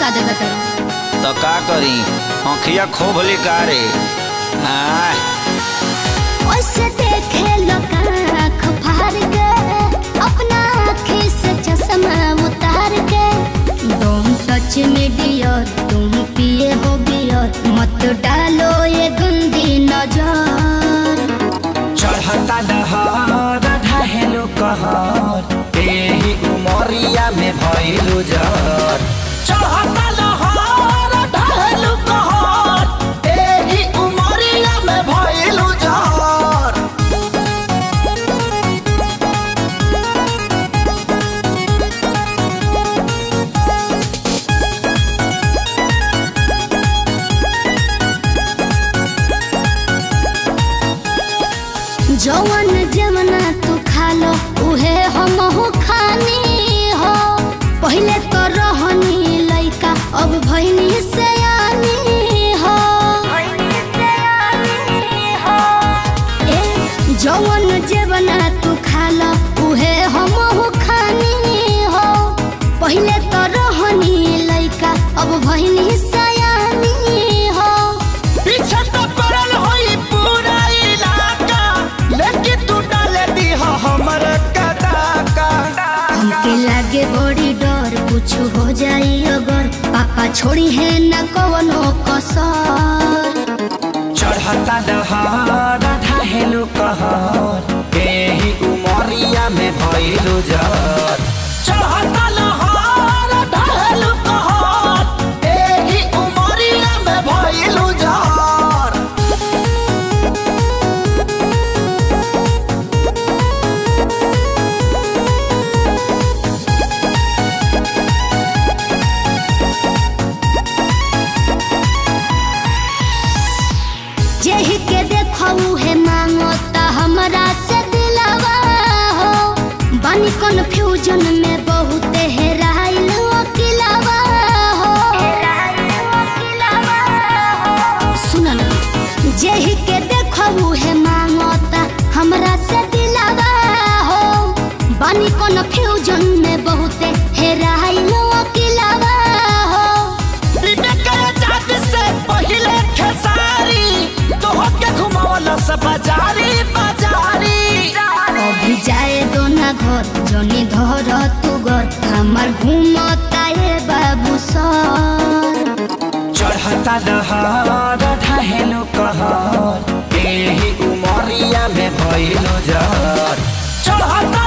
का देगा तेरा तो का करी आँखिया खोभली का रे ओसे देखे लोग आँख फाड़ के अपना आँखी से चश्मा उतार के डोंट टच मी डियर तुम पिए हो बियर मत डालो ये गंदी नजर चढ़ता दहर ढहेलो कहर एही उमरिया में भइलु जर चढ़ता दहर ढहेलो कहर एही उमरिया में भइलु जर जवन जमना तू खा लो उहे हम हो खानी हो पहले तो रहनी लइका अब भइनी सयानी हो ए जवन जमना तू खा लो उहे हम हो खानी हो पहले तो रहनी लइका अब भइनी सयानी हो पीछे तो पड़ल होई पूरा लेकिन तू डाले दी हमर कदाका हमके लागे बड़ी डर कुछ हो जाई अगर पापा छोड़ी है न कवनो कसर चढ़ता दहर ढहेलो कहर एही उमरिया में भइलु जर चढ़ता दहर ढहेलो कहर एही उमरिया में भइलु जर जेहि के देखऊ है मांगता हमरा से दिलवा हो बानी कन्फ्यूजन में बहुत हेराइल अकेलावा हो सुन ना जेहि के देखऊ है मांगता हमरा से दिलवा हो बानी कन्फ्यूजन में बहुत हेराइल अकेलावा हो से पहिले खेसारी तोहके घुमावला सब बाजारी बाजारी अभी जाए दो ना घर जनी धर तू घर हमार घूमता ये बाबू सर चढ़ता दहर ढहेलो कहर एही उमरिया में भइलु जर चढ़ता